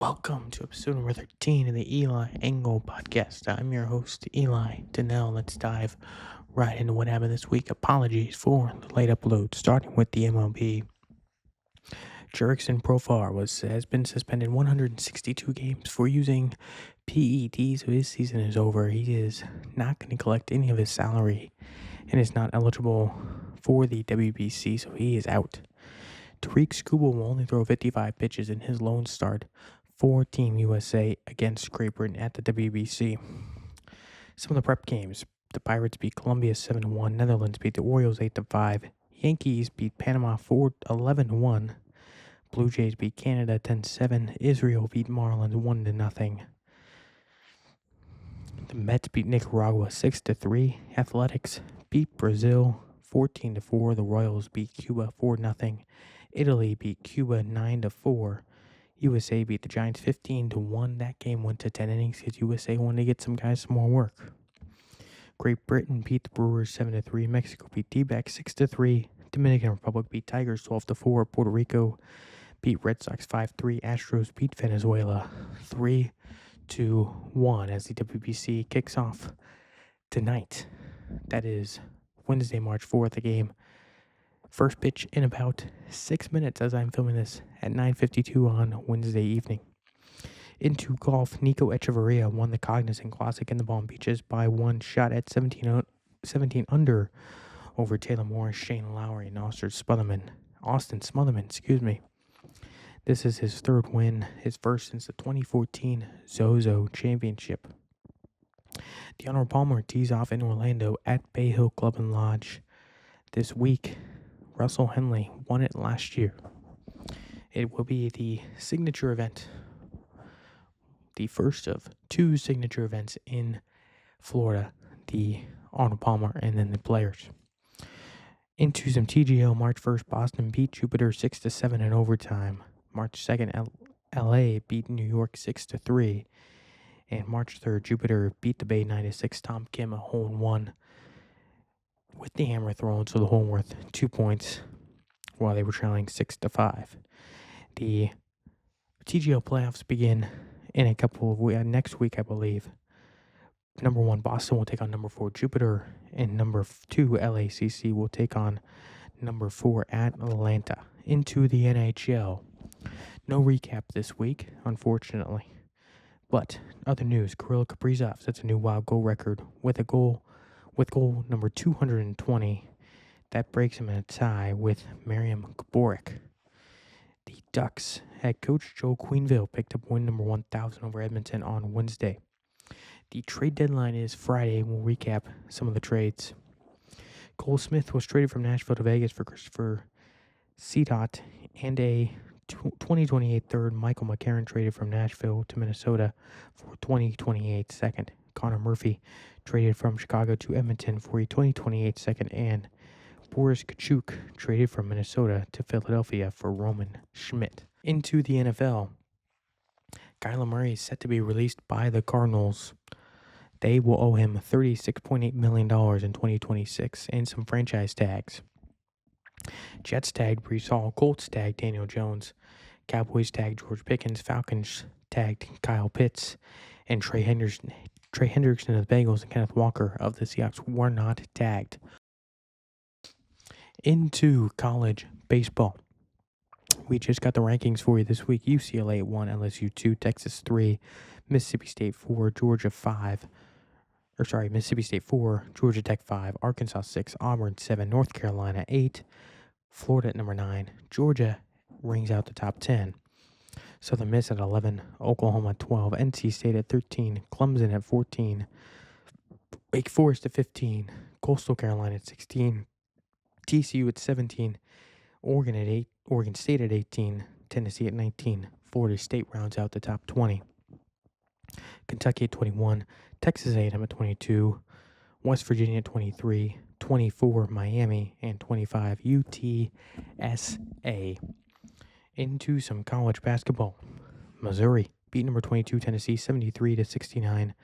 Welcome to episode number 13 of the Eli Engel podcast. I'm your host, Eli Donnell. Let's dive right into what happened this week. Apologies for the late upload. Starting with the MLB. Jurickson Profar has been suspended 162 games for using PED, so his season is over. He is not going to collect any of his salary and is not eligible for the WBC, so he is out. Tariq Skubal will only throw 55 pitches in his lone start for Team USA against Great Britain at the WBC. Some of the prep games: the Pirates beat Colombia 7-1, Netherlands beat the Orioles 8-5, Yankees beat Panama 11-1, Blue Jays beat Canada 10-7, Israel beat Marlins 1-0. The Mets beat Nicaragua 6-3, Athletics beat Brazil 14-4, the Royals beat Cuba 4-0, Italy beat Cuba 9-4. USA beat the Giants 15-1. That game went to 10 innings because USA wanted to get some guys some more work. Great Britain beat the Brewers 7-3. Mexico beat D-backs 6-3. Dominican Republic beat Tigers 12-4. Puerto Rico beat Red Sox 5-3. Astros beat Venezuela 3-1 as the WBC kicks off tonight. That is Wednesday, March 4th, a game. First pitch in about 6 minutes as I'm filming this at 9:52 on Wednesday evening. Into golf, Nico Echeverria won the Cognizant Classic in the Palm Beaches by one shot at 17 under over Taylor Morris, Shane Lowry, and Austin Smotherman. This is his third win, his first since the 2014 Zozo Championship. The Arnold Palmer tees off in Orlando at Bay Hill Club and Lodge this week. Russell Henley won it last year. It will be the signature event, the first of two signature events in Florida, the Arnold Palmer and then the Players. Into some TGL, March 1st, Boston beat Jupiter 6-7 in overtime. March 2nd, LA beat New York 6-3. And March 3rd, Jupiter beat the Bay 9-6. Tom Kim a hole-in-one with the hammer thrown, so the hole worth 2 points while they were trailing 6-5. The TGL playoffs begin in a couple of weeks, next week, I believe. Number 1, Boston will take on number 4, Jupiter, and number 2, LACC will take on number 4, Atlanta. Into the NHL. No recap this week, unfortunately. But other news: Kirill Kaprizov sets a new wild goal record with goal number 220. That breaks him in a tie with Mariam Gaborik. The Ducks head coach Joe Quenneville picked up win number 1,000 over Edmonton on Wednesday. The trade deadline is Friday. We'll recap some of the trades. Cole Smith was traded from Nashville to Vegas for Christopher Seatott and a 2028 third. Michael McCarron traded from Nashville to Minnesota for 2028 second. Connor Murphy traded from Chicago to Edmonton for a 2028 second, and Boris Kachuk traded from Minnesota to Philadelphia for Roman Schmidt. Into the NFL, Kyler Murray is set to be released by the Cardinals. They will owe him $36.8 million in 2026 and some franchise tags. Jets tagged Breece Hall, Colts tagged Daniel Jones, Cowboys tagged George Pickens, Falcons tagged Kyle Pitts, and Trey Hendrickson of the Bengals and Kenneth Walker of the Seahawks were not tagged. Into college baseball. We just got the rankings for you this week. UCLA 1, LSU 2, Texas 3, Mississippi State 4, Mississippi State 4, Georgia Tech 5, Arkansas 6, Auburn 7, North Carolina 8, Florida at number 9, Georgia rings out the top 10, Southern Miss at 11, Oklahoma at 12, NC State at 13, Clemson at 14, Wake Forest at 15, Coastal Carolina at 16, TCU at 17, Oregon at 8, Oregon State at 18, Tennessee at 19, Florida State rounds out the top 20. Kentucky at 21, Texas A&M at 22, West Virginia at 23, 24 Miami, and 25 UTSA. Into some college basketball. Missouri beat number 22 Tennessee 73-69.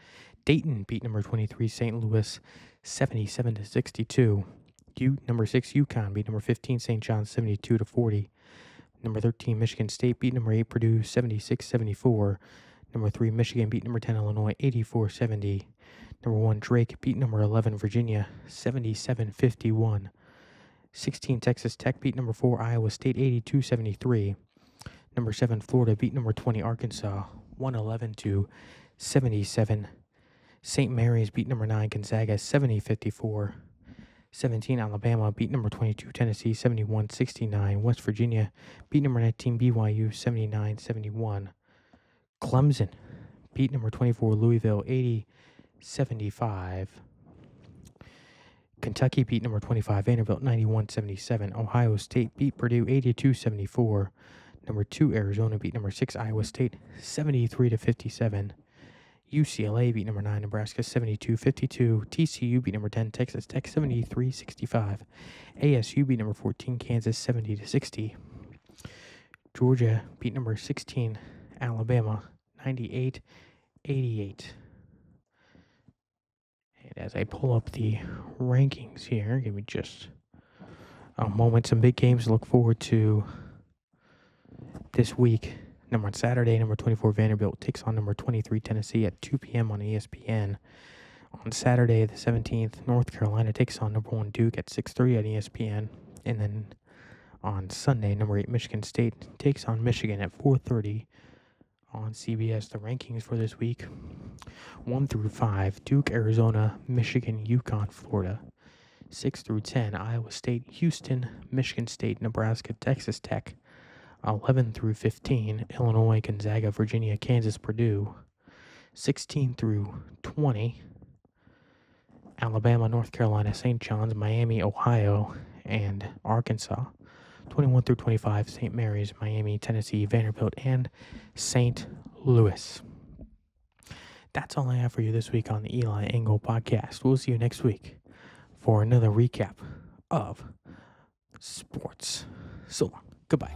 Dayton beat number 23 St. Louis 77-62. Number 6 UConn beat number 15 St. John's 72-40. Number 13, Michigan State beat number 8, Purdue 76-74. Number 3, Michigan beat number 10, Illinois 84-70. Number 1, Drake beat number 11, Virginia 77-51. 16, Texas Tech beat number 4, Iowa State 82-73. Number 7, Florida beat number 20, Arkansas 111-77. St. Mary's beat number 9, Gonzaga 70-54. 17, Alabama beat number 22, Tennessee 71-69. West Virginia beat number 19, BYU 79-71. Clemson beat number 24, Louisville 80-75. Kentucky beat number 25, Vanderbilt 91-77. Ohio State beat Purdue 82-74. Number 2, Arizona beat number 6, Iowa State 73-57. UCLA beat number 9, Nebraska 72-52. TCU beat number 10, Texas Tech 73-65. ASU beat number 14, Kansas 70-60. Georgia beat number 16, Alabama 98-88. And as I pull up the rankings here, give me just a moment. Some big games to look forward to this week. On Saturday, number 24, Vanderbilt takes on number 23, Tennessee at 2 p.m. on ESPN. On Saturday, the 17th, North Carolina takes on number 1, Duke at 6:30 on ESPN. And then on Sunday, number 8, Michigan State takes on Michigan at 4:30 on CBS. The rankings for this week, 1 through 5, Duke, Arizona, Michigan, UConn, Florida. 6 through 10, Iowa State, Houston, Michigan State, Nebraska, Texas Tech. 11 through 15, Illinois, Gonzaga, Virginia, Kansas, Purdue. 16 through 20, Alabama, North Carolina, St. John's, Miami, Ohio, and Arkansas. 21 through 25, St. Mary's, Miami, Tennessee, Vanderbilt, and St. Louis. That's all I have for you this week on the Eli Engel Podcast. We'll see you next week for another recap of sports. So long. Goodbye.